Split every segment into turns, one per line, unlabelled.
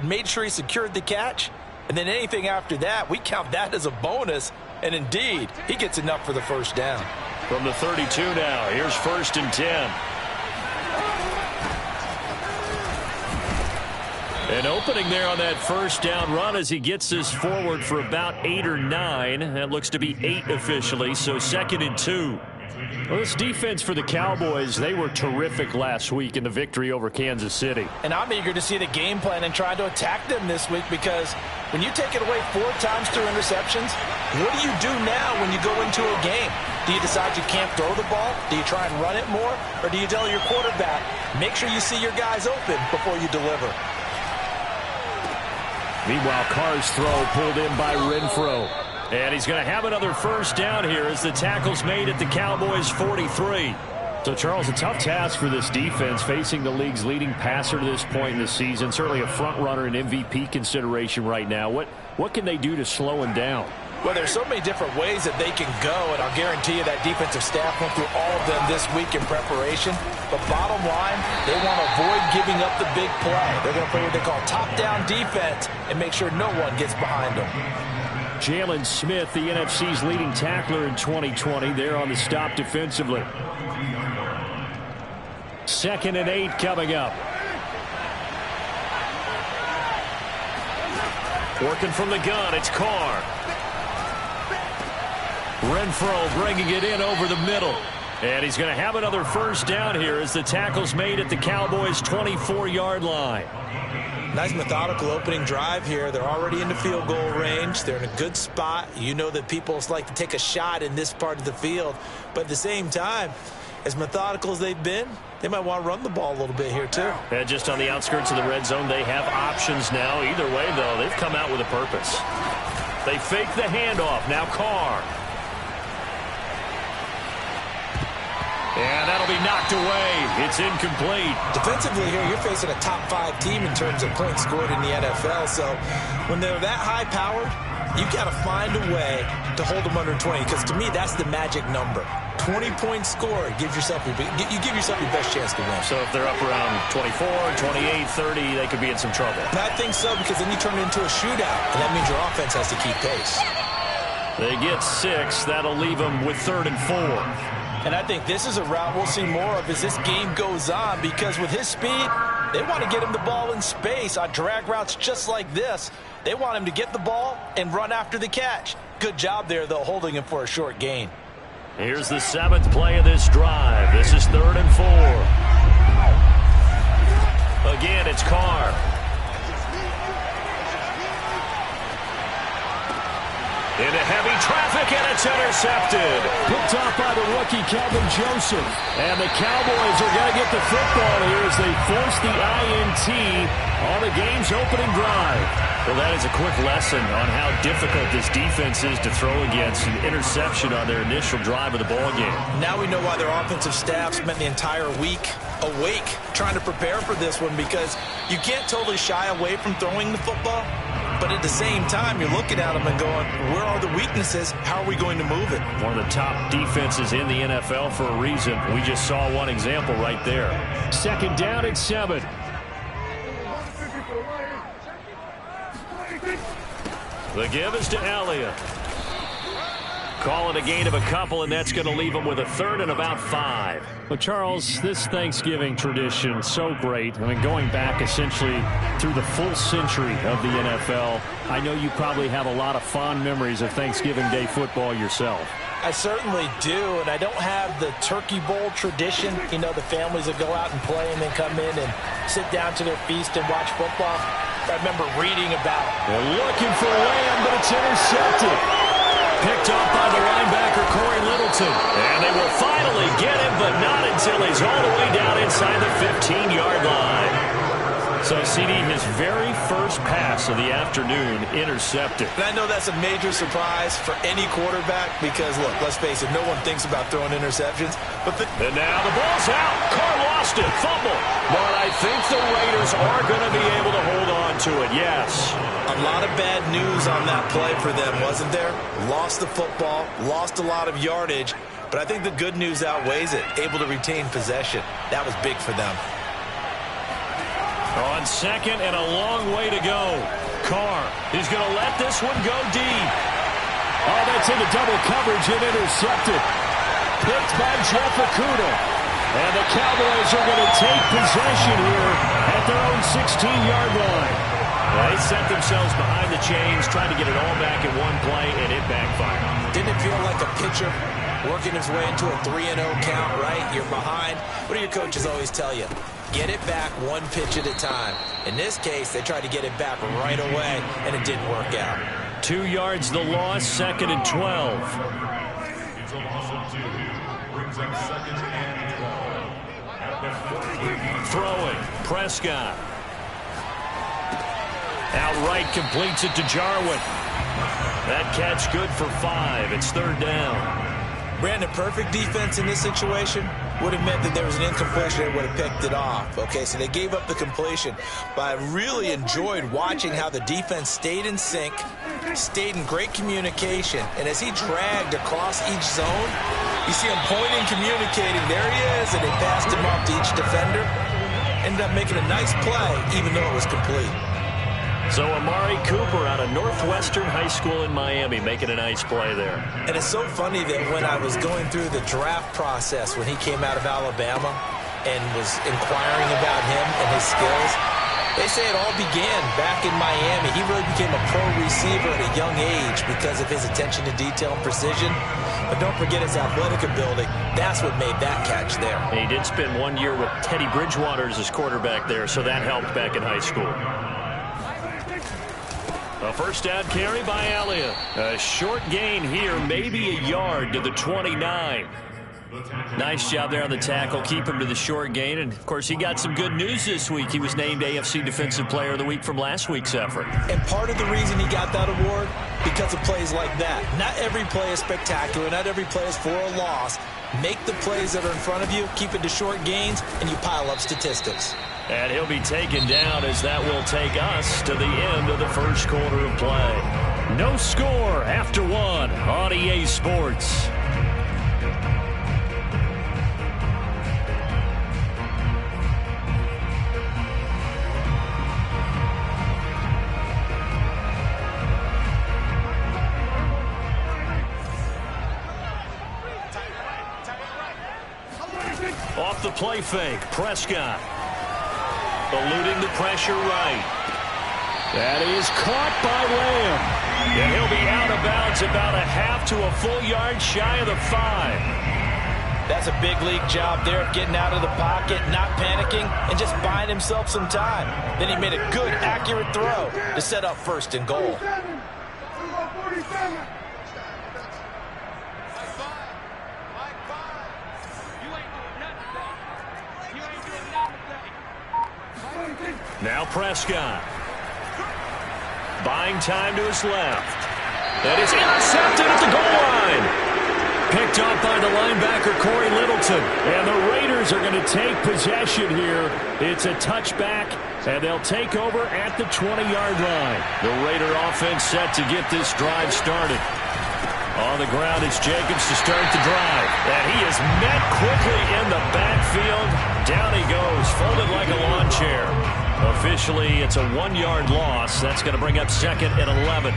Made sure he secured the catch, and then anything after that, we count that as a bonus, and indeed, he gets enough for the first down.
From the 32 now, here's 1st and 10. An opening there on that first down run as he gets this forward for about 8 or 9. That looks to be 8 officially, so 2nd and 2. Well, this defense for the Cowboys, they were terrific last week in the victory over Kansas City.
And I'm eager to see the game plan and try to attack them this week, because when you take it away 4 times through interceptions, what do you do now when you go into a game? Do you decide you can't throw the ball? Do you try and run it more? Or do you tell your quarterback, make sure you see your guys open before you deliver?
Meanwhile, Carr's throw pulled in by Renfro. And he's going to have another first down here as the tackle's made at the Cowboys' 43. So, Charles, a tough task for this defense, facing the league's leading passer to this point in the season. Certainly a front-runner in MVP consideration right now. What can they do to slow him down?
Well, there's so many different ways that they can go, and I'll guarantee you that defensive staff went through all of them this week in preparation. But bottom line, they want to avoid giving up the big play. They're going to play what they call top-down defense and make sure no one gets behind them.
Jalen Smith, the NFC's leading tackler in 2020, there on the stop defensively. 2nd and 8 coming up. Working from the gun, it's Carr. Renfro bringing it in over the middle. And he's going to have another first down here as the tackle's made at the Cowboys' 24-yard line.
Nice methodical opening drive here. They're already in the field goal range. They're in a good spot. You know that people like to take a shot in this part of the field. But at the same time, as methodical as they've been, they might want to run the ball a little bit here too.
And just on the outskirts of the red zone, they have options now. Either way, though, they've come out with a purpose. They fake the handoff. Now Carr. And that'll be knocked away. It's incomplete.
Defensively here, you're facing a top-5 team in terms of points scored in the NFL. So when they're that high-powered, you've got to find a way to hold them under 20. Because to me, that's the magic number. 20 points scored. You give yourself your best chance to win.
So if they're up around 24, 28, 30, they could be in some trouble.
I think so, because then you turn it into a shootout, and that means your offense has to keep pace.
They get 6. That'll leave them with 3rd and 4.
And I think this is a route we'll see more of as this game goes on, because with his speed, they want to get him the ball in space on drag routes just like this. They want him to get the ball and run after the catch. Good job there, though, holding him for a short gain.
Here's the 7th play of this drive. This is 3rd and 4. Again, it's Carr. Into heavy traffic, and it's intercepted. Picked off by the rookie, Kelvin Joseph. And the Cowboys are going to get the football here as they force the INT on the game's opening drive. Well, that is a quick lesson on how difficult this defense is to throw against. An interception on their initial drive of the ballgame.
Now we know why their offensive staff spent the entire week awake trying to prepare for this one, because you can't totally shy away from throwing the football. But at the same time, you're looking at them and going, where are the weaknesses? How are we going to move it?
One of the top defenses in the NFL for a reason. We just saw one example right there. 2nd down and 7. The give is to Elliott. Call it a gain of a couple, and that's going to leave them with a 3rd and about 5. Well, Charles, this Thanksgiving tradition, so great. I mean, going back essentially through the full century of the NFL, I know you probably have a lot of fond memories of Thanksgiving Day football yourself.
I certainly do, and I don't have the turkey bowl tradition. You know, the families that go out and play and then come in and sit down to their feast and watch football. I remember reading about it.
They're looking for Lamb, but it's intercepted. Picked up by the linebacker, Corey Littleton. And they will finally get him, but not until he's all the way down inside the 15-yard line. So, CD, his very first pass of the afternoon intercepted.
And I know that's a major surprise for any quarterback because, look, let's face it, no one thinks about throwing interceptions.
And now the ball's out. Carr lost it. Fumble. But I think the Raiders are going to be able to hold on to it, yes.
A lot of bad news on that play for them, wasn't there? Lost the football, lost a lot of yardage, but I think the good news outweighs it. Able to retain possession. That was big for them.
On second and a long way to go. Carr is going to let this one go deep. Oh, that's into double coverage and intercepted. Picked by Jeff Okudah. And the Cowboys are going to take possession here at their own 16-yard line. They set themselves behind the chains, trying to get it all back in one play, and it backfired.
Didn't it feel like a pitcher working his way into a 3-0 count, right? You're behind. What do your coaches always tell you? Get it back one pitch at a time. In this case, they tried to get it back right away, and it didn't work out.
2 yards the loss, second and 12. Throwing, Prescott. Outright completes it to Jarwin. That catch good for 5. It's third down.
Brandon, perfect defense in this situation would have meant that there was an incompletion. They would have picked it off. Okay, so they gave up the completion. But I really enjoyed watching how the defense stayed in sync, stayed in great communication. And as he dragged across each zone, you see him pointing, communicating. There he is, and they passed him off to each defender. Ended up making a nice play, even though it was complete.
So Amari Cooper out of Northwestern High School in Miami making a nice play there.
And it's so funny that when I was going through the draft process when he came out of Alabama and was inquiring about him and his skills, they say it all began back in Miami. He really became a pro receiver at a young age because of his attention to detail and precision. But don't forget his athletic ability. That's what made that catch there.
He did spend 1 year with Teddy Bridgewater as his quarterback there, so that helped back in high school. A first down carry by Elliott. A short gain here, maybe a yard to the 29. Nice job there on the tackle. Keep him to the short gain. And, of course, he got some good news this week. He was named AFC Defensive Player of the Week from last week's effort.
And part of the reason he got that award, because of plays like that. Not every play is spectacular. Not every play is for a loss. Make the plays that are in front of you, keep it to short gains, and you pile up statistics.
And he'll be taken down as that will take us to the end of the first quarter of play. No score after 1 on EA Sports. Off the play fake, Prescott. Eluding the pressure right. That is caught by Lamb. And he'll be out of bounds about a half to a full yard shy of the 5.
That's a big league job there, getting out of the pocket, not panicking, and just buying himself some time. Then he made a good, accurate throw to set up first and goal. Now Prescott. Buying time to his left. That is intercepted at the goal line. Picked off by the linebacker, Corey Littleton. And the Raiders are going to take possession here. It's a touchback, and they'll take over at the 20-yard line. The Raider offense set to get this drive started. On the ground, it's Jacobs to start the drive. And he is met quickly in the backfield. Down he goes, folded like a lawn chair. Officially, it's a 1-yard loss. That's going to bring up second and 11.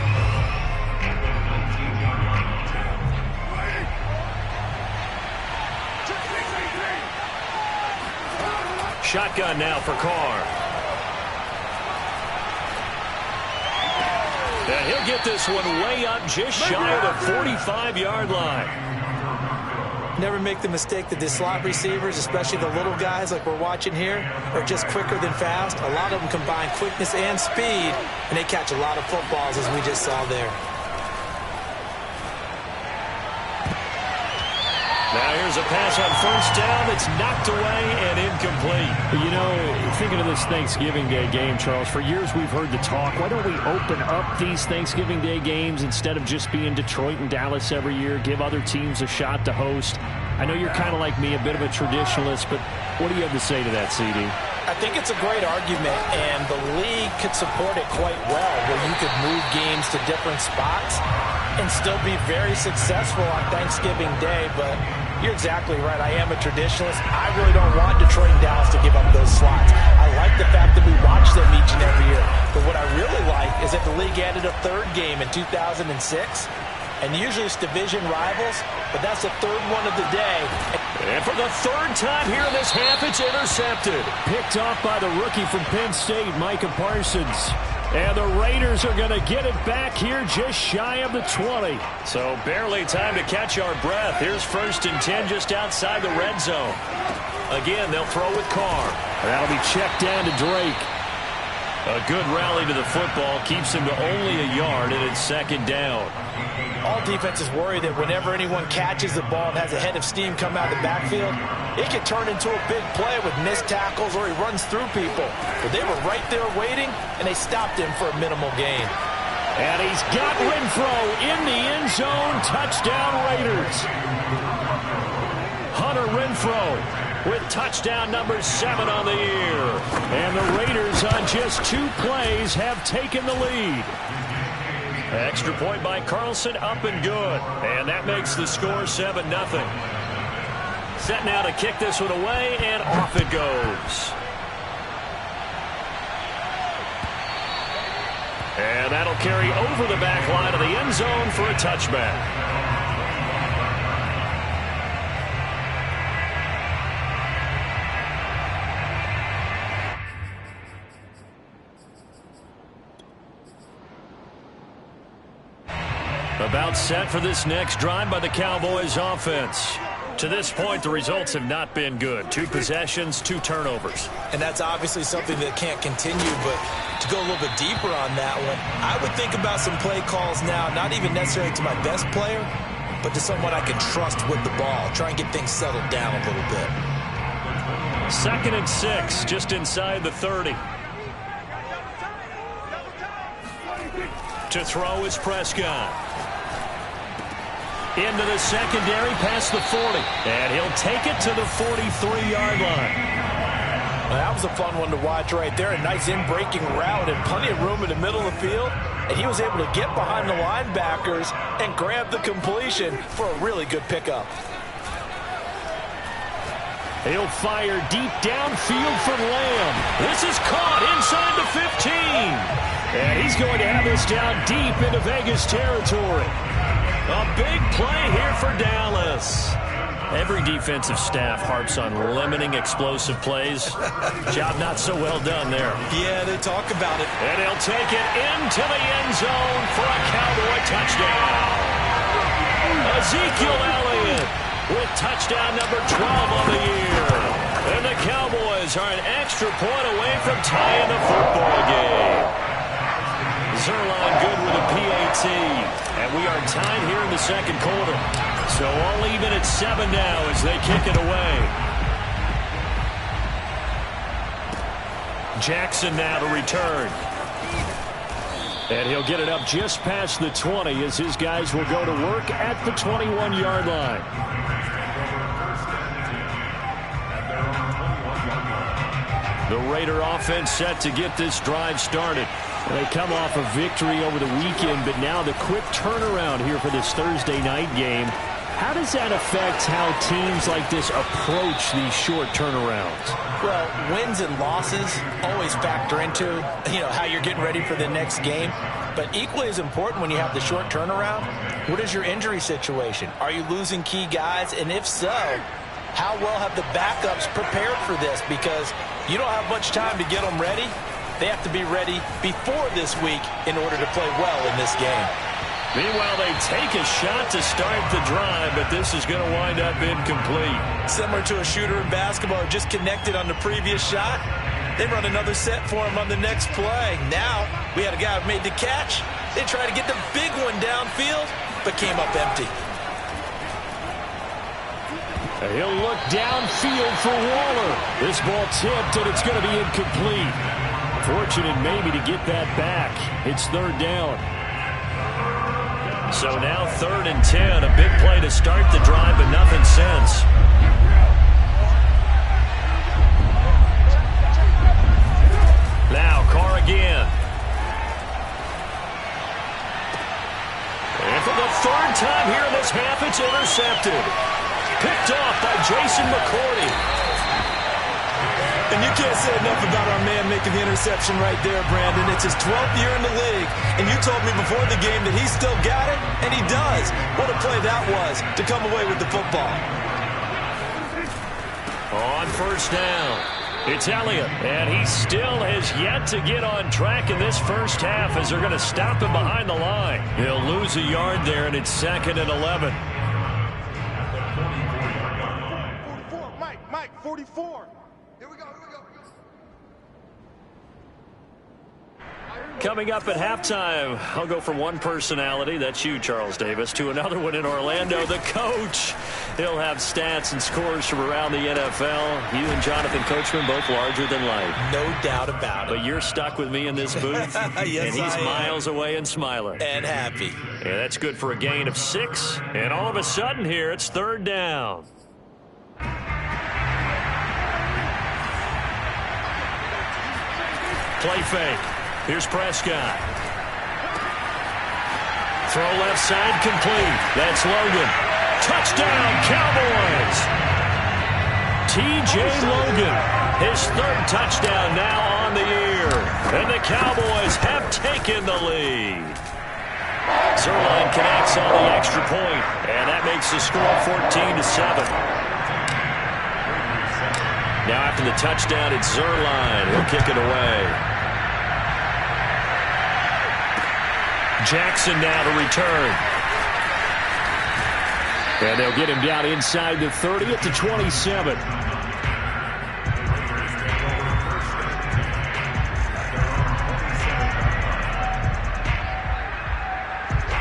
Shotgun now for Carr. And he'll get this one way up just shy of the 45-yard line. Never make the mistake that the slot receivers, especially the little guys like we're watching here, are just quicker than fast. A lot of them combine quickness and speed, and they catch a lot of footballs, as we just saw there. Now here's a pass on first down that's knocked away and incomplete.
You know, thinking of this Thanksgiving Day game, Charles, for years we've heard the talk, why don't we open up these Thanksgiving Day games instead of just being Detroit and Dallas every year, give other teams a shot to host? I know you're kind of like me, a bit of a traditionalist, but what do you have to say to that, CD?
I think it's a great argument, and the league could support it quite well, where you could move games to different spots and still be very successful on Thanksgiving Day, but you're exactly right. I am a traditionalist. I really don't want Detroit and Dallas to give up those slots. I like the fact that we watch them each and every year. But what I really like is that the league added a third game in 2006. And usually it's division rivals, but that's the third one of the day.
And for the third time here in this half, it's intercepted. Picked off by the rookie from Penn State, Micah Parsons. And the Raiders are going to get it back here just shy of the 20. So barely time to catch our breath. Here's 1st and 10 just outside the red zone. Again, they'll throw with Carr. That'll be checked down to Drake. A good rally to the football keeps him to only a yard, and it's 2nd down.
All defenses worry that whenever anyone catches the ball and has a head of steam come out of the backfield, it can turn into a big play with missed tackles or he runs through people. But they were right there waiting, and they stopped him for a minimal gain.
And he's got Renfro in the end zone. Touchdown, Raiders. Hunter Renfro with touchdown number 7 on the year. And the Raiders on just 2 plays have taken the lead. Extra point by Carlson, up and good. And that makes the score 7-0. Set now to kick this one away, and off it goes. And that'll carry over the back line of the end zone for a touchback. About set for this next drive by the Cowboys offense. To this point, the results have not been good. 2 possessions, 2 turnovers.
And that's obviously something that can't continue, but to go a little bit deeper on that one, I would think about some play calls now, not even necessarily to my best player, but to someone I can trust with the ball. Try and get things settled down a little bit.
2nd and 6, just inside the 30. To throw is Prescott. Into the secondary, past the 40. And he'll take it to the 43-yard line.
Well, that was a fun one to watch right there. A nice in-breaking route and plenty of room in the middle of the field. And he was able to get behind the linebackers and grab the completion for a really good pickup.
He'll fire deep downfield for Lamb. This is caught inside the 15. And he's going to have this down deep into Vegas territory. A big play here for Dallas. Every defensive staff harps on limiting explosive plays. Job not so well done there.
Yeah, they talk about it.
And he'll take it into the end zone for a Cowboy touchdown. Ezekiel Elliott with touchdown number 12 on the year. And the Cowboys are an extra point away from tying the football game. Zerline good with a PAT. And we are tied here in the 2nd quarter. So all even at 7 now as they kick it away. Jackson now to return. And he'll get it up just past the 20 as his guys will go to work at the 21-yard line. The Raider offense set to get this drive started. They come off a victory over the weekend, but now the quick turnaround here for this Thursday night game. How does that affect how teams like this approach these short turnarounds?
Well, wins and losses always factor into, how you're getting ready for the next game. But equally as important when you have the short turnaround, what is your injury situation? Are you losing key guys? And if so, how well have the backups prepared for this? Because you don't have much time to get them ready. They have to be ready before this week in order to play well in this game.
Meanwhile, they take a shot to start the drive, but this is going to wind up incomplete.
Similar to a shooter in basketball who just connected on the previous shot. They run another set for him on the next play. Now, we had a guy who made the catch. They tried to get the big one downfield, but came up empty.
He'll look downfield for Waller. This ball tipped, and it's going to be incomplete. Fortunate maybe to get that back. It's 3rd down. So now 3rd and 10. A big play to start the drive, but nothing since. Now Carr again. And for the 3rd time here in this half, it's intercepted. Picked off by Jason McCourty.
And you can't say enough about our man making the interception right there, Brandon. It's his 12th year in the league, and you told me before the game that he still got it, and he does. What a play that was to come away with the football.
On first down, it's Elliott, and he still has yet to get on track in this first half as they're going to stop him behind the line. He'll lose a yard there, and it's 2nd and 11.
44, Mike, 44. Here we go.
Coming up at halftime, I'll go from one personality, that's you, Charles Davis, to another one in Orlando, the coach. He'll have stats and scores from around the NFL. You and Jonathan Coachman, both larger than life.
No doubt about it.
But you're stuck with me in this booth,
yes,
and he's miles away and smiling.
And happy.
Yeah, that's good for a gain of 6. And all of a sudden here, it's 3rd down. Play fake. Here's Prescott. Throw left side complete. That's Logan. Touchdown, Cowboys! T.J. Logan, his 3rd touchdown now on the year. And the Cowboys have taken the lead. Zerline connects on the extra point, and that makes the score 14-7. Now after the touchdown, it's Zerline. He'll kick it away. Jackson now to return. And they'll get him down inside the 30 at the 27.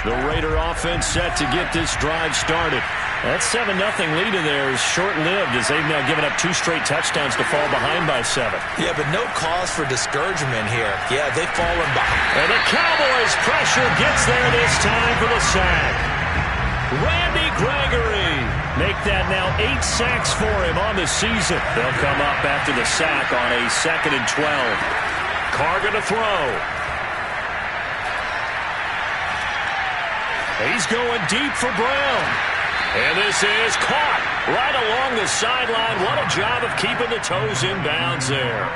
The Raider offense set to get this drive started. That 7-0 lead in there is short-lived as they've now given up 2 straight touchdowns to fall behind by 7.
Yeah, but no cause for discouragement here. Yeah, they've fallen behind.
And the Cowboys' pressure gets there this time for the sack. Randy Gregory. Make that now 8 sacks for him on the season. They'll come up after the sack on a 2nd and 12. Carr going to throw. He's going deep for Brown. And this is caught right along the sideline. What a job of keeping the toes in bounds there.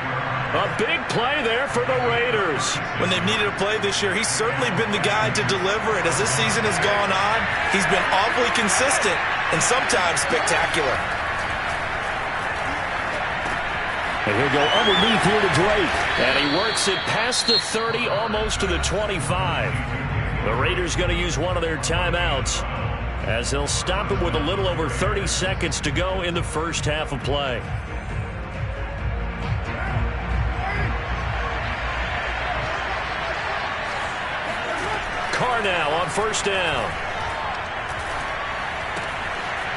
A big play there for the Raiders.
When they've needed a play this year, he's certainly been the guy to deliver it. As this season has gone on, he's been awfully consistent and sometimes spectacular.
And he'll go underneath here to Drake. And he works it past the 30, almost to the 25. The Raiders going to use one of their timeouts, as they'll stop it with a little over 30 seconds to go in the first half of play. Carr now on first down.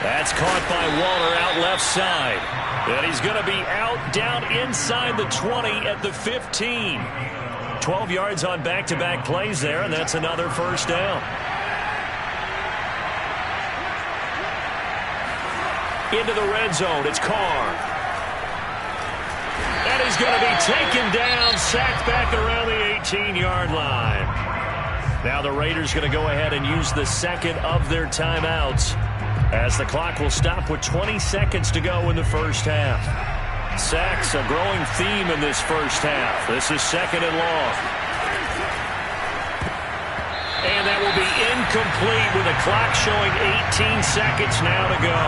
That's caught by Waller out left side. And he's going to be out down inside the 20 at the 15. 12 yards on back-to-back plays there, and that's another first down. Into the red zone, it's Carr. And he's going to be taken down, sacked back around the 18-yard line. Now the Raiders going to go ahead and use the second of their timeouts, as the clock will stop with 20 seconds to go in the first half. Sacks, a growing theme in this first half. This is 2nd and long. And that will be incomplete with the clock showing 18 seconds now to go.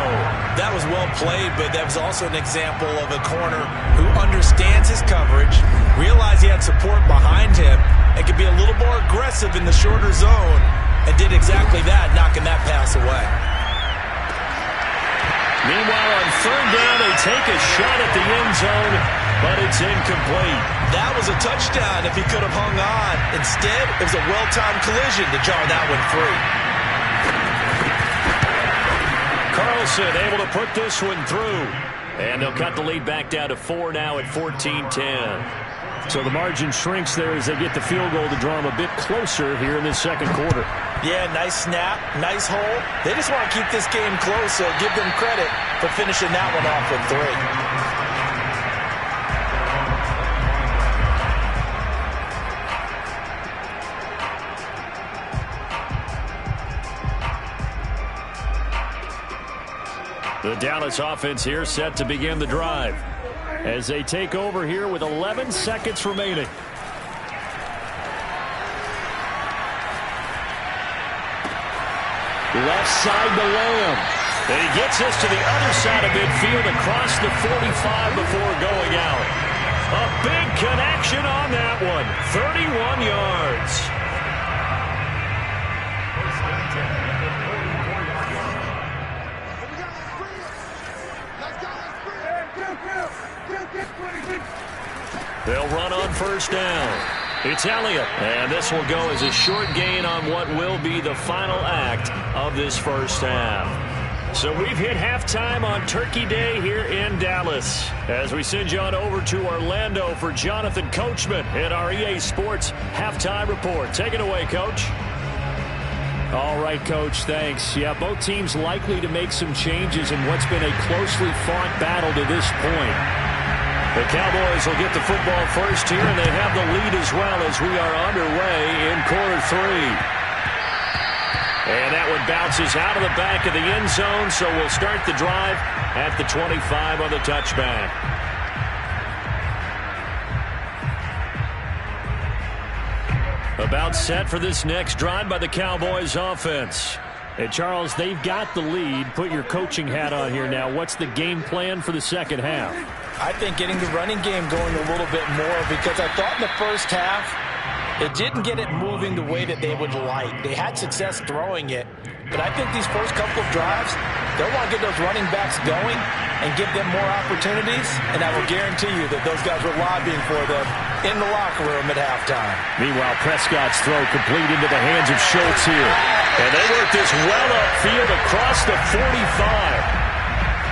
That was well played, but that was also an example of a corner who understands his coverage, realized he had support behind him, and could be a little more aggressive in the shorter zone, and did exactly that, knocking that pass away.
Meanwhile, on 3rd down, they take a shot at the end zone, but it's incomplete. That
was a touchdown if he could have hung on. Instead, it was a well-timed collision to jar that one free.
Carlson able to put this one through. And they'll cut the lead back down to 4 now at 14-10. So the margin shrinks there as they get the field goal to draw them a bit closer here in this second quarter.
Yeah, nice snap, nice hole. They just want to keep this game close, so give them credit for finishing that one off with 3.
The Dallas offense here set to begin the drive. as they take over here with 11 seconds remaining. Left side to Lamb. And he gets this to the other side of midfield across the 45 before going out. A big connection on that one. 31 yards. They'll run on first down. It's Elliott, and this will go as a short gain on what will be the final act of this first half. So we've hit halftime on Turkey Day here in Dallas. As we send you on over to Orlando for Jonathan Coachman in our EA Sports Halftime Report. Take it away, Coach. All right, Coach, thanks. Yeah, both teams likely to make some changes in what's been a closely fought battle to this point. The Cowboys will get the football first here, and they have the lead as well as we are underway in quarter 3. And that one bounces out of the back of the end zone, so we'll start the drive at the 25 on the touchback. About set for this next drive by the Cowboys offense. And Charles, they've got the lead. Put your coaching hat on here now. What's the game plan for the second half?
I think getting the running game going a little bit more, because I thought in the first half it didn't get it moving the way that they would like. They had success throwing it, but I think these first couple of drives, they'll want to get those running backs going and give them more opportunities, and I will guarantee you that those guys were lobbying for them in the locker room at halftime.
Meanwhile, Prescott's throw complete into the hands of Schultz here. And they work this well upfield across the 45.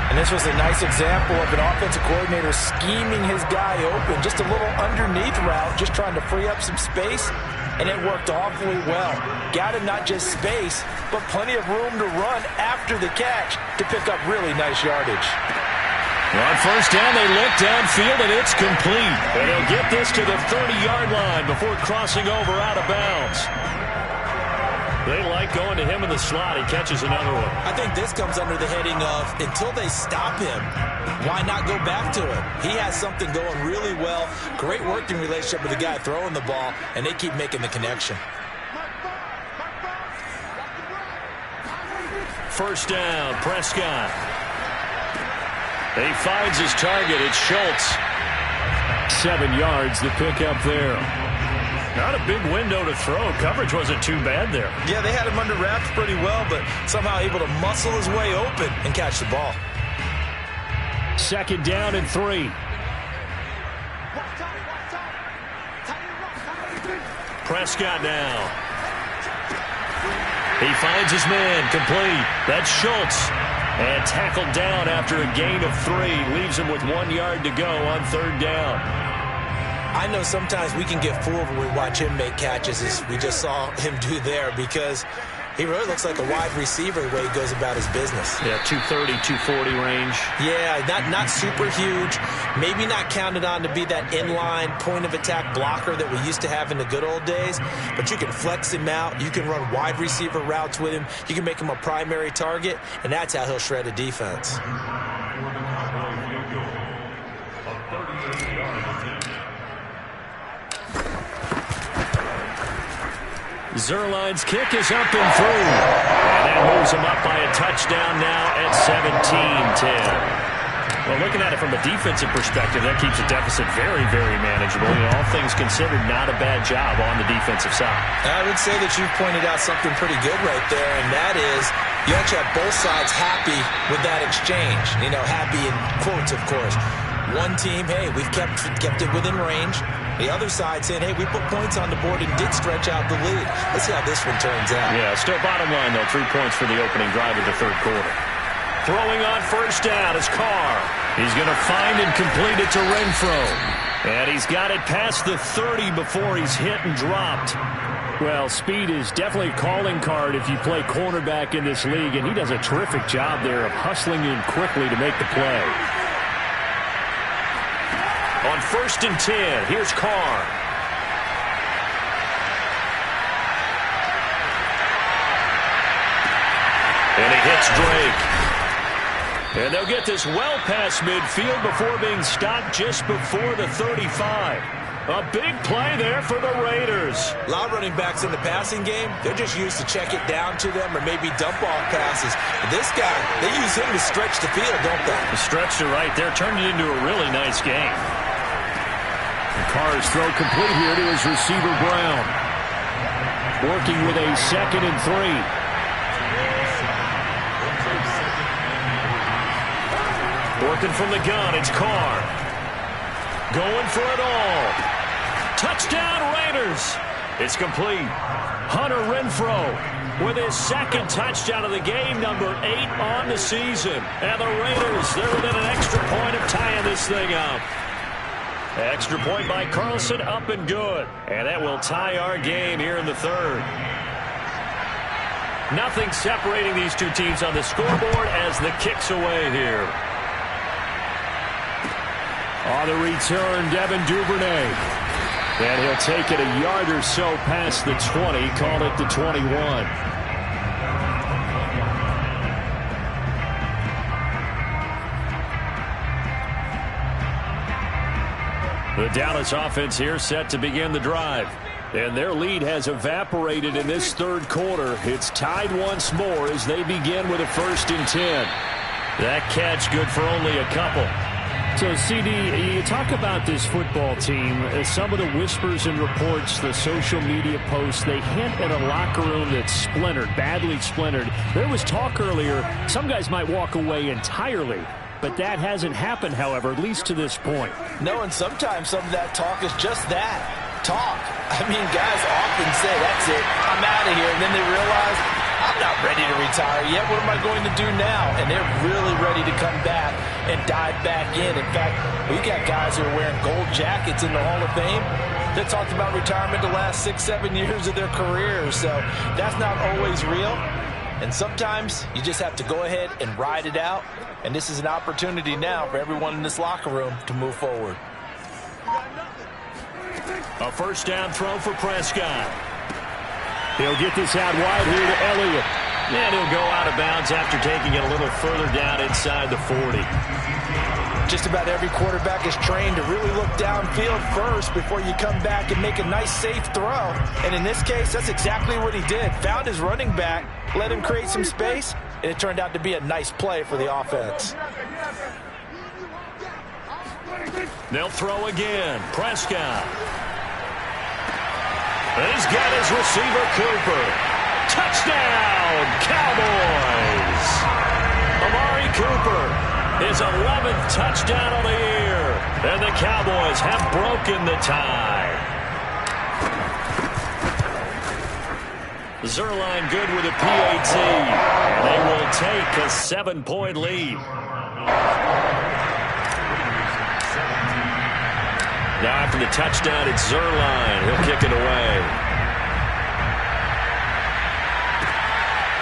And this was a nice example of an offensive coordinator scheming his guy open. Just a little underneath route, just trying to free up some space, and it worked awfully well. Got him not just space, but plenty of room to run after the catch to pick up really nice yardage.
On first down, they look downfield, and it's complete. And they'll get this to the 30-yard line before crossing over out of bounds. They like going to him in the slot. He catches another one.
I think this comes under the heading of, until they stop him, why not go back to him? He has something going really well. Great working relationship with the guy throwing the ball, and they keep making the connection.
First down, Prescott. He finds his target. It's Schultz. 7 yards, the pickup there. Not a big window to throw. Coverage wasn't too bad there.
Yeah, they had him under wraps pretty well, but somehow able to muscle his way open and catch the ball.
Second down and 3. Prescott now. He finds his man, complete. That's Schultz. And tackled down after a gain of 3. Leaves him with 1 yard to go on third down.
I know sometimes we can get fooled when we watch him make catches, as we just saw him do there, because he really looks like a wide receiver the way he goes about his business.
Yeah, 230, 240 range.
Yeah, not super huge. Maybe not counted on to be that inline point-of-attack blocker that we used to have in the good old days, but you can flex him out. You can run wide receiver routes with him. You can make him a primary target, and that's how he'll shred a defense.
Zuerlein's kick is up and through. And that moves him up by a touchdown now at 17-10. Well, looking at it from a defensive perspective, that keeps the deficit very, very manageable. You know, all things considered, not a bad job on the defensive side.
I would say that you've pointed out something pretty good right there, and that is you actually have both sides happy with that exchange. You know, happy in quotes, of course. One team, hey, we've kept it within range. The other side saying, hey, we put points on the board and did stretch out the lead. Let's see how this one turns out.
Yeah, still bottom line, though, 3 points for the opening drive of the third quarter. Throwing on first down is Carr. He's going to find and complete it to Renfro. And he's got it past the 30 before he's hit and dropped. Well, speed is definitely a calling card if you play cornerback in this league, and he does a terrific job there of hustling in quickly to make the play. On first and 10, here's Carr. And he hits Drake. And they'll get this well past midfield before being stopped just before the 35. A big play there for the Raiders.
A lot of running backs in the passing game, they're just used to check it down to them or maybe dump off passes. But this guy, they use him to stretch the field, don't they?
The stretch to right there turned it into a really nice game. Carr's throw complete here to his receiver, Brown. Working with a 2nd and 3. Working from the gun, it's Carr. Going for it all. Touchdown, Raiders. It's complete. Hunter Renfrow with his 2nd touchdown of the game, number 8 on the season. And the Raiders, they're within an extra point of tying this thing up. Extra point by Carlson, up and good. And that will tie our game here in the 3rd. Nothing separating these two teams on the scoreboard as the kick's away here. On the return, Devin Duvernay. And he'll take it a yard or so past the 20, call it the 21. The Dallas offense here set to begin the drive. And their lead has evaporated in this 3rd quarter. It's tied once more as they begin with a 1st and 10. That catch good for only a couple.
So, CD, you talk about this football team, some of the whispers and reports, the social media posts, they hint at a locker room that's splintered, badly splintered. There was talk earlier, some guys might walk away entirely, but that hasn't happened, however, at least to this point.
No, and sometimes some of that talk is just that, talk. I mean, guys often say, that's it, I'm out of here, and then they realize, I'm not ready to retire yet. What am I going to do now? And they're really ready to come back and dive back in. In fact, we got guys who are wearing gold jackets in the Hall of Fame that talked about retirement the last 6-7 years of their careers. So that's not always real. And sometimes you just have to go ahead and ride it out. And this is an opportunity now for everyone in this locker room to move forward.
A 1st down throw for Prescott. He'll get this out wide here to Elliott. And he'll go out of bounds after taking it a little further down inside the 40.
Just about every quarterback is trained to really look downfield first before you come back and make a nice, safe throw. And in this case, that's exactly what he did. Found his running back, let him create some space, and it turned out to be a nice play for the offense.
They'll throw again. Prescott. And he's got his receiver, Cooper. Touchdown, Cowboys! Amari Cooper, his 11th touchdown of the year. And the Cowboys have broken the tie. Zerline good with a PAT. And they will take a 7-point lead. Now after the touchdown, it's Zerline. He'll kick it away.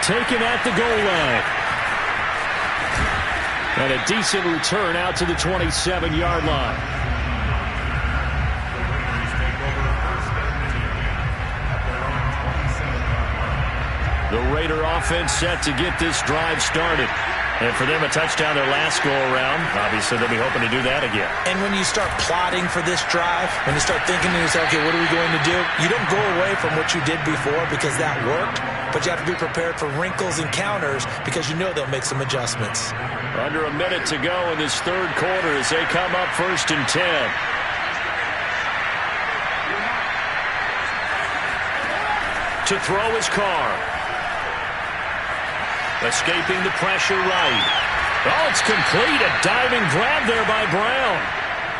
Taken at the goal line. And a decent return out to the 27-yard line.
The Raider offense set to get this drive started. And for them, a touchdown their last go-around. Obviously, they'll be hoping to do that again.
And when you start plotting for this drive, when you start thinking to yourself, okay, what are we going to do? You don't go away from what you did before because that worked, but you have to be prepared for wrinkles and counters because you know they'll make some adjustments.
Under a minute to go in this 3rd quarter as they come up 1st and 10. To throw his Carr. Escaping the pressure right. Oh, it's complete. A diving grab there by Brown.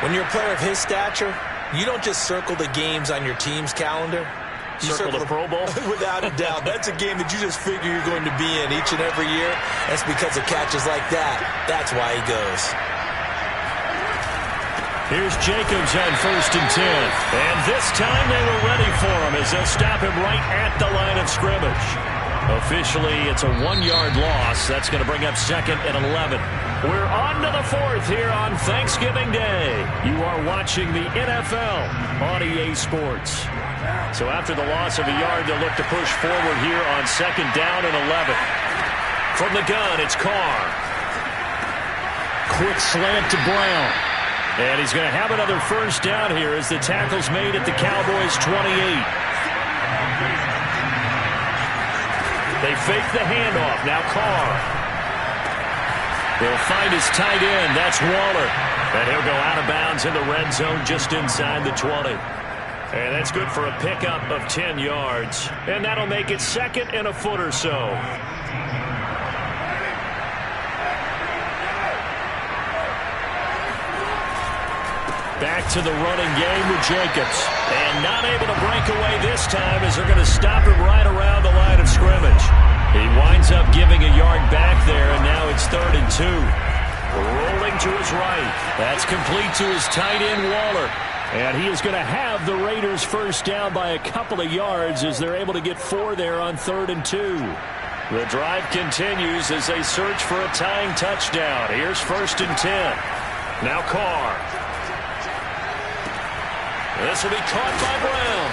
When you're a player of his stature, you don't just circle the games on your team's calendar. You
circle the Pro Bowl?
Without a doubt. That's a game that you just figure you're going to be in each and every year. That's because of catches like that. That's why he goes.
Here's Jacobs on 1st and 10. And this time they were ready for him as they'll stop him right at the line of scrimmage. Officially, it's a 1-yard loss. That's going to bring up 2nd and 11. We're on to the 4th here on Thanksgiving Day. You are watching the NFL on EA Sports. So after the loss of a yard, they'll look to push forward here on 2nd down and 11. From the gun, it's Carr.
Quick slant to Brown. And he's going to have another first down here as the tackle's made at the Cowboys' 28. They fake the handoff. Now Carr. He'll find his tight end. That's Waller. And he'll go out of bounds in the red zone just inside the 20. And that's good for a pickup of 10 yards. And that'll make it 2nd and a foot or so. Back to the running game with Jacobs. And not able to break away this time as they're going to stop him right around the line of scrimmage. He winds up giving a yard back there, and now it's 3rd and 2. Rolling to his right. That's complete to his tight end, Waller. And he is going to have the Raiders first down by a couple of yards as they're able to get 4 there on 3rd and 2. The drive continues as they search for a tying touchdown. Here's 1st and 10. Now Carr. This will be caught by Brown.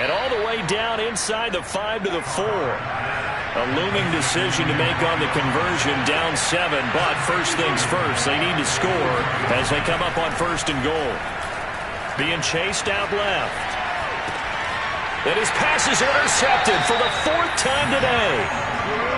And all the way down inside the 5 to the 4. A looming decision to make on the conversion, down 7. But first things first, they need to score as they come up on 1st and goal. Being chased out left. And his pass is intercepted for the 4th time today.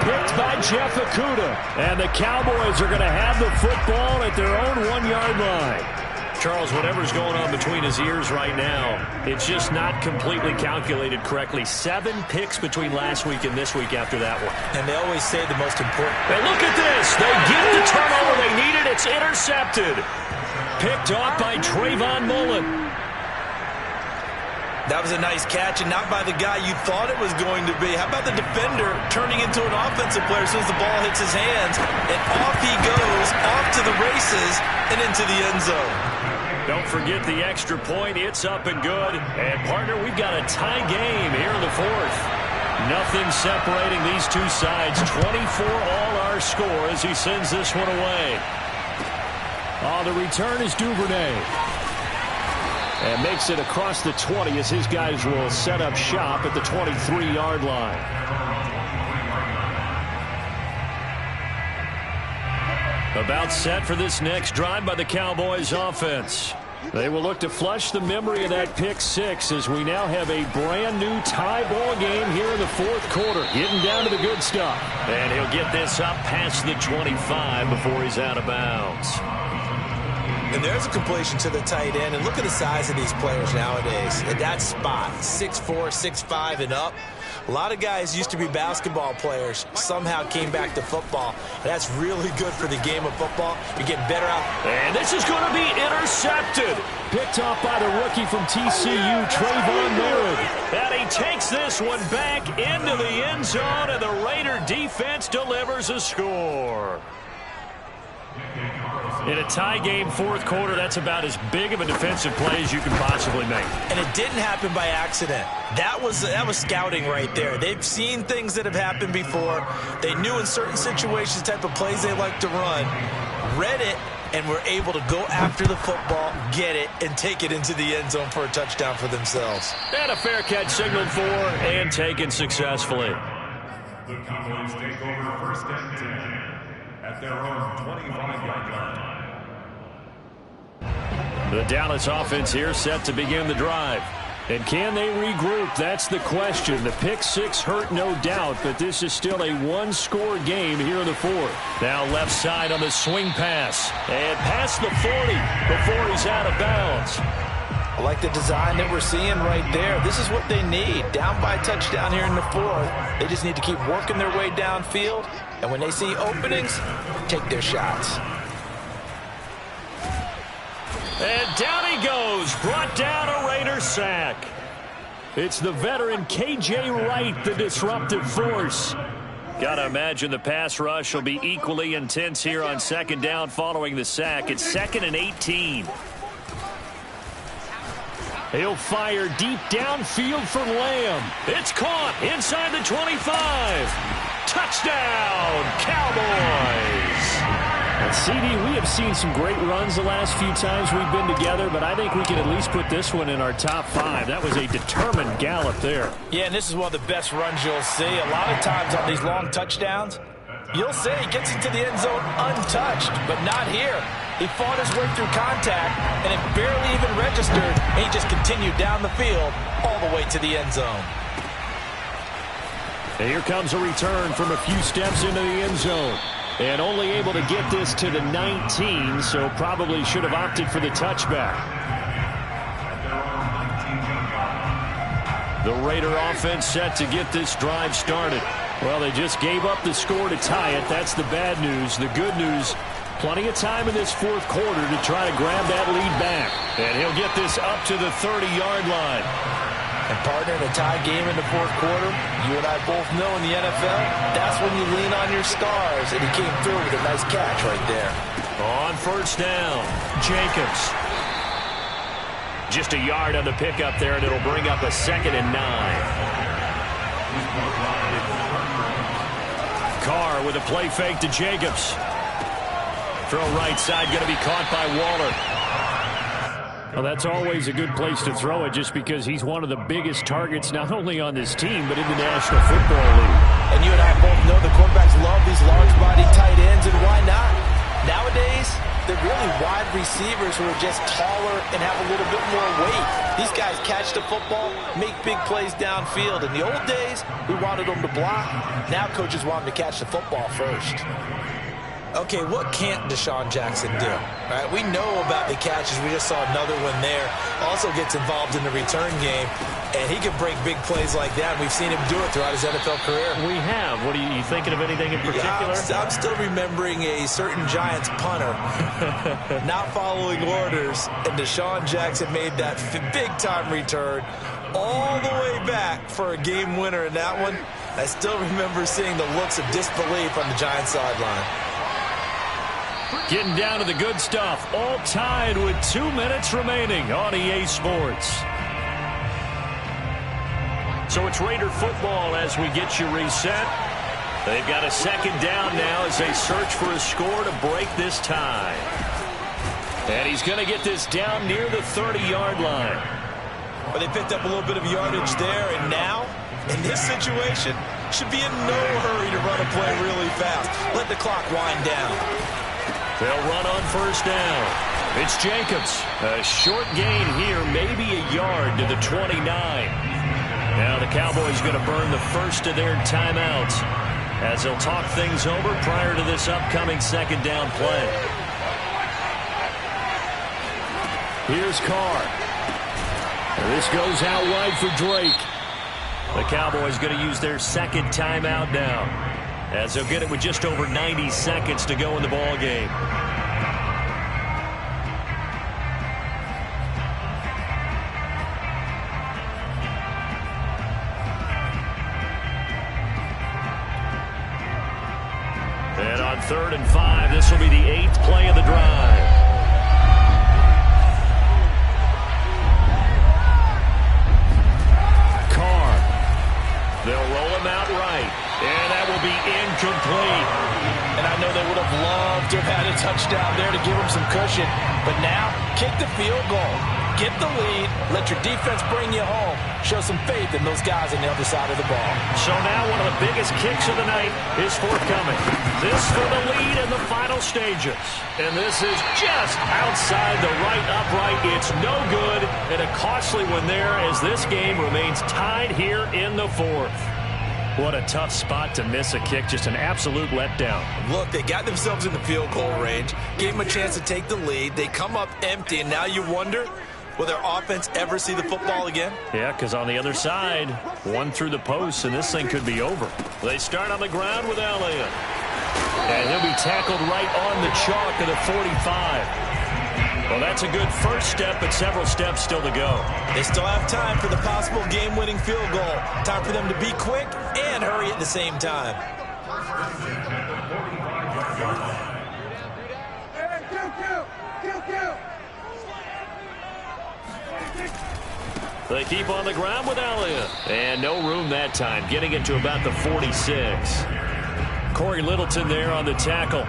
Picked by Jeff Okudah. And the Cowboys are going to have the football at their own 1-yard line. Charles, whatever's going on between his ears right now, it's just not completely calculated correctly. 7 picks between last week and this week after that one.
And they always say the most important.
And look at this. They get the turnover they needed. It's intercepted. Picked off by Trayvon Mullen.
That was a nice catch, and not by the guy you thought it was going to be. How about the defender turning into an offensive player as soon as the ball hits his hands, and off he goes, off to the races, and into the end zone.
Don't forget the extra point. It's up and good. And, partner, we've got a tie game here in the 4th. Nothing separating these two sides. 24 all our score as he sends this one away. The return is Duvernay. And makes it across the 20 as his guys will set up shop at the 23-yard line. About set for this next drive by the Cowboys offense. They will look to flush the memory of that pick 6 as we now have a brand new tie ball game here in the 4th quarter. Getting down to the good stuff. And he'll get this up past the 25 before he's out of bounds.
And there's a completion to the tight end. And look at the size of these players nowadays. At that spot, 6'4", 6'5", and up. A lot of guys used to be basketball players, somehow came back to football. That's really good for the game of football. You're getting better out.
And this is going to be intercepted. Picked off by the rookie from TCU, Trayvon Mullen. And he takes this one back into the end zone, and the Raider defense delivers a score. In a tie game 4th quarter, that's about as big of a defensive play as you can possibly make.
And it didn't happen by accident. That was scouting right there. They've seen things that have happened before. They knew in certain situations the type of plays they like to run, read it, and were able to go after the football, get it, and take it into the end zone for a touchdown for themselves.
And a fair catch signaled for and taken successfully.
The Cowboys take over 1st and 10 at their own 25-yard line.
The Dallas offense here set to begin the drive. And can they regroup? That's the question. The pick 6 hurt, no doubt, but this is still a 1-score game here in the 4th. Now left side on the swing pass. And past the 40 before he's out of bounds.
I like the design that we're seeing right there. This is what they need. Down by a touchdown here in the 4th. They just need to keep working their way downfield. And when they see openings, take their shots.
And down he goes. Brought down a Raider sack. It's the veteran K.J. Wright, the disruptive force. Got to imagine the pass rush will be equally intense here on 2nd down following the sack. It's 2nd and 18. He'll fire deep downfield for Lamb. It's caught inside the 25. Touchdown, Cowboys. And CD, we have seen some great runs the last few times we've been together, but I think we can at least put this one in our top 5. That was a determined gallop there.
Yeah, and this is one of the best runs you'll see. A lot of times on these long touchdowns, You'll say he gets into the end zone untouched, but not here. He fought his way through contact, and it barely even registered, and he just continued down the field all the way to the end zone.
And here comes a return from a few steps into the end zone. And only able to get this to the 19, so probably should have opted for the touchback. The Raider offense set to get this drive started. Well, they just gave up the score to tie it. That's the bad news. The good news, plenty of time in this fourth quarter to try to grab that lead back. And he'll get this up to the 30-yard line.
And partner, in a tie game in the fourth quarter, you and I both know in the NFL, that's when you lean on your stars. And he came through with a nice catch right there.
On first down, Jacobs. Just a yard on the pickup there, and it'll bring up a 2nd and 9. Carr with a play fake to Jacobs. Throw right side, going to be caught by Waller.
Well, that's always a good place to throw it just because he's one of the biggest targets not only on this team but in the National Football League.
And you and I both know the quarterbacks love these large-body tight ends, and why not? Nowadays, they're really wide receivers who are just taller and have a little bit more weight. These guys catch the football, make big plays downfield. In the old days, we wanted them to block. Now coaches want them to catch the football first. Okay, what can't Deshaun Jackson do? Right? We know about the catches. We just saw another one there. Also gets involved in the return game, and he can break big plays like that. We've seen him do it throughout his NFL career.
We have. What are you thinking of anything in particular?
Yeah, I'm still remembering a certain Giants punter not following orders, and Deshaun Jackson made that big-time return all the way back for a game winner in that one. I still remember seeing the looks of disbelief on the Giants sideline.
Getting down to the good stuff. All tied with 2 minutes remaining on EA Sports.
So it's Raider football as we get you reset. They've got a 2nd down now as they search for a score to break this tie. And he's going to get this down near the 30-yard line.
Well, they picked up a little bit of yardage there, and now, in this situation, should be in no hurry to run a play really fast. Let the clock wind down.
They'll run on first down. It's Jacobs. A short gain here, maybe a yard to the 29. Now the Cowboys going to burn the first of their timeouts as they'll talk things over prior to this upcoming 2nd down play.
Here's Carr. This goes out wide for Drake.
The Cowboys going to use their 2nd timeout now, as they'll get it with just over 90 seconds to go in the ball game. And on 3rd and 5, this will be the 8th play of the drive. Carr. They'll roll him out right. And that will be incomplete.
And I know they would have loved to have had a touchdown there to give them some cushion. But now, kick the field goal. Get the lead. Let your defense bring you home. Show some faith in those guys on the other side of the ball.
So now one of the biggest kicks of the night is forthcoming. This for the lead in the final stages. And this is just outside the right upright. It's no good. And a costly one there as this game remains tied here in the 4th.
What a tough spot to miss a kick. Just an absolute letdown.
Look, they got themselves in the field goal range. Gave them a chance to take the lead. They come up empty, and now you wonder, will their offense ever see the football again?
Yeah, because on the other side, one through the post, and this thing could be over.
They start on the ground with Elliott. And he'll be tackled right on the chalk of the 45. Well, that's a good first step, but several steps still to go.
They still have time for the possible game-winning field goal. Time for them to be quick and hurry at the same time.
They keep on the ground with Elliott. And no room that time, getting it to about the 46. Corey Littleton there on the tackle.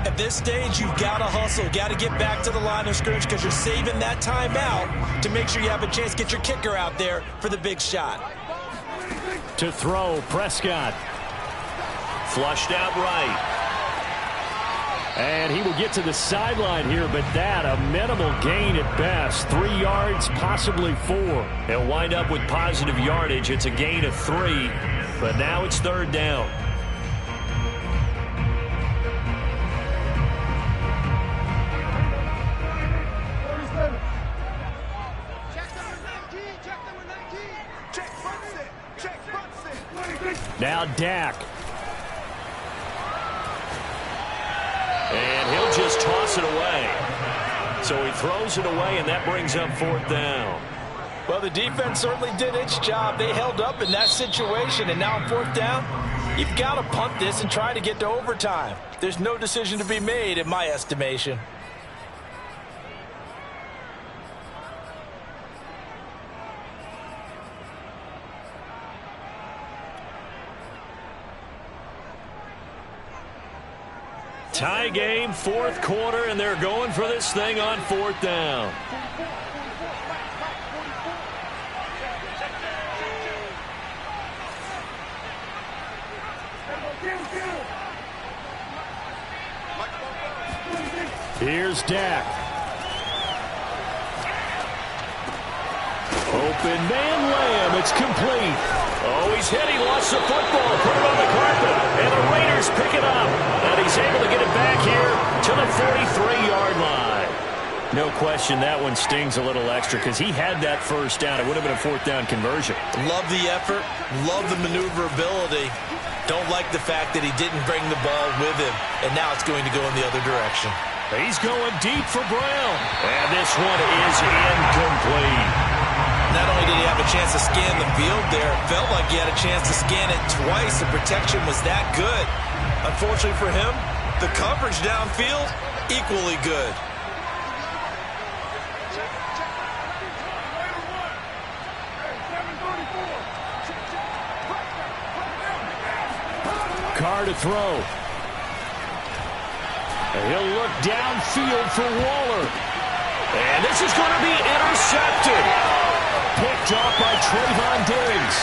At this stage, you've got to hustle. Got to get back to the line of scrimmage because you're saving that timeout to make sure you have a chance to get your kicker out there for the big shot.
To throw, Prescott.
Flushed out right.
And he will get to the sideline here, but that a minimal gain at best. 3 yards, possibly 4.
He'll wind up with positive yardage. It's a gain of 3, but now it's 3rd down.
Now Dak.
And he'll just toss it away. So he throws it away, and that brings up 4th down.
Well, the defense certainly did its job. They held up in that situation, and now on 4th down, you've got to punt this and try to get to overtime. There's no decision to be made, in my estimation.
Tie game, 4th quarter, and they're going for this thing on 4th down.
Here's Dak. Open man lamb. It's complete.
Oh, he's hit. He lost the football. Put it on the carpet. And the Raiders pick it up. And he's able to get it back here to the 43-yard line.
No question that one stings a little extra because he had that 1st down. It would have been a 4th down conversion.
Love the effort. Love the maneuverability. Don't like the fact that he didn't bring the ball with him. And now it's going to go in the other direction.
He's going deep for Brown. And this one is incomplete.
Not only did he have a chance to scan the field there, it felt like he had a chance to scan it twice. The protection was that good. Unfortunately for him, the coverage downfield, equally good.
Carr to throw. He'll look downfield for Waller.
And this is going to be intercepted.
Picked off by Trayvon Diggs.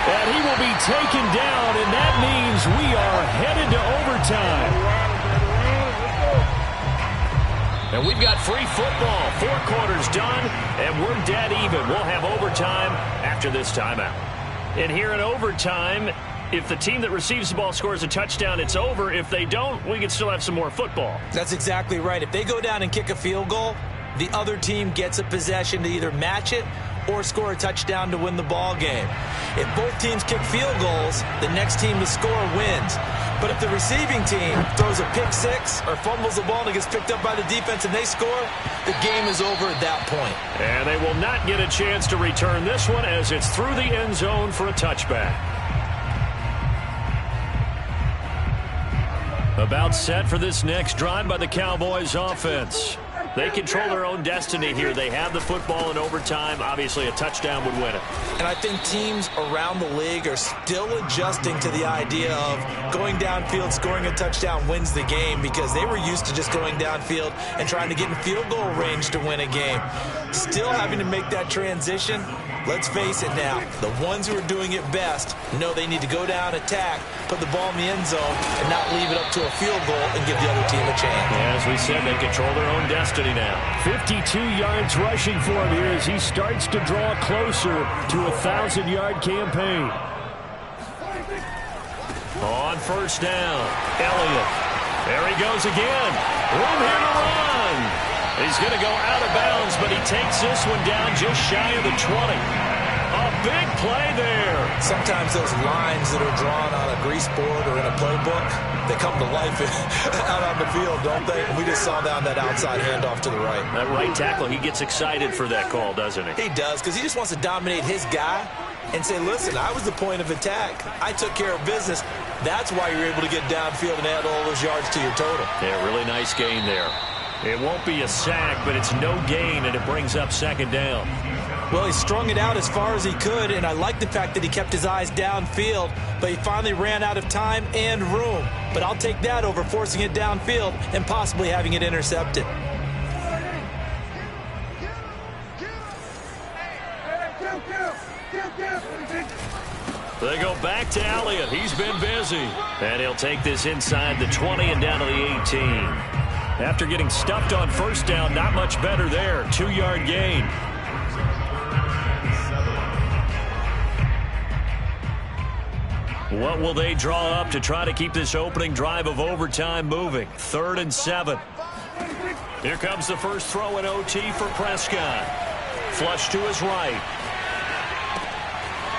And he will be taken down, and that means we are headed to overtime.
And we've got free football. 4 quarters done, and we're dead even. We'll have overtime after this timeout.
And here in overtime, if the team that receives the ball scores a touchdown, it's over. If they don't, we can still have some more football.
That's exactly right. If they go down and kick a field goal, the other team gets a possession to either match it or score a touchdown to win the ball game. If both teams kick field goals, the next team to score wins. But if the receiving team throws a pick six or fumbles the ball and it gets picked up by the defense and they score, the game is over at that point.
And they will not get a chance to return this one as it's through the end zone for a touchback. About set for this next drive by the Cowboys offense. They control their own destiny here. They have the football in overtime. Obviously, a touchdown would win it.
And I think teams around the league are still adjusting to the idea of going downfield, scoring a touchdown wins the game because they were used to just going downfield and trying to get in field goal range to win a game. Still having to make that transition. Let's face it now, the ones who are doing it best know they need to go down, attack, put the ball in the end zone, and not leave it up to a field goal and give the other team a chance.
Yeah, as we said, they control their own destiny now. 52 yards rushing for him here as he starts to draw closer to a 1,000-yard campaign.
On 1st down, Elliott. There he goes again. Room here to run. He's going to go out of bounds, but he takes this one down just shy of the 20. A big play there.
Sometimes those lines that are drawn on a grease board or in a playbook, they come to life out on the field, don't they? We just saw down that outside handoff to the right.
That right tackle, he gets excited for that call, doesn't he?
He does, because he just wants to dominate his guy and say, listen, I was the point of attack. I took care of business. That's why you're able to get downfield and add all those yards to your total.
Yeah, really nice gain there.
It won't be a sack, but it's no gain, and it brings up 2nd down.
Well, he strung it out as far as he could, and I like the fact that he kept his eyes downfield, but he finally ran out of time and room. But I'll take that over forcing it downfield and possibly having it intercepted.
They go back to Elliott. He's been busy. And he'll take this inside the 20 and down to the 18.
After getting stuffed on first down, not much better there. 2-yard gain.
What will they draw up to try to keep this opening drive of overtime moving? 3rd and 7. Here comes the first throw in OT for Prescott. Flush to his right.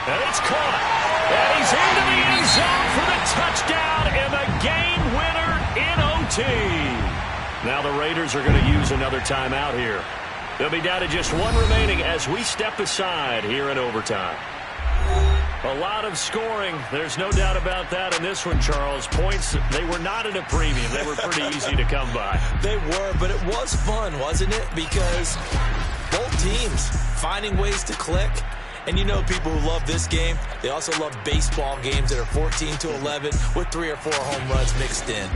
And it's caught. And he's into the end zone for the touchdown and the game winner in OT. Now the Raiders are going to use another timeout here. They'll be down to just one remaining as we step aside here in overtime. A lot of scoring. There's no doubt about that in this one, Charles. Points, they were not at a premium. They were pretty easy to come by.
They were, but it was fun, wasn't it? Because both teams finding ways to click. And you know people who love this game, they also love baseball games that are 14-11 with 3 or 4 home runs mixed in.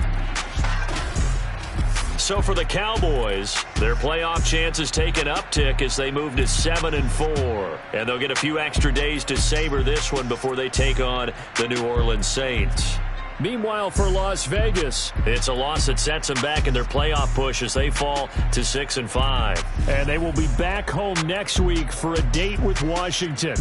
So for the Cowboys, their playoff chances take an uptick as they move to 7-4. And they'll get a few extra days to savor this one before they take on the New Orleans Saints.
Meanwhile, for Las Vegas,
it's a loss that sets them back in their playoff push as they fall to 6-5.
And they will be back home next week for a date with Washington.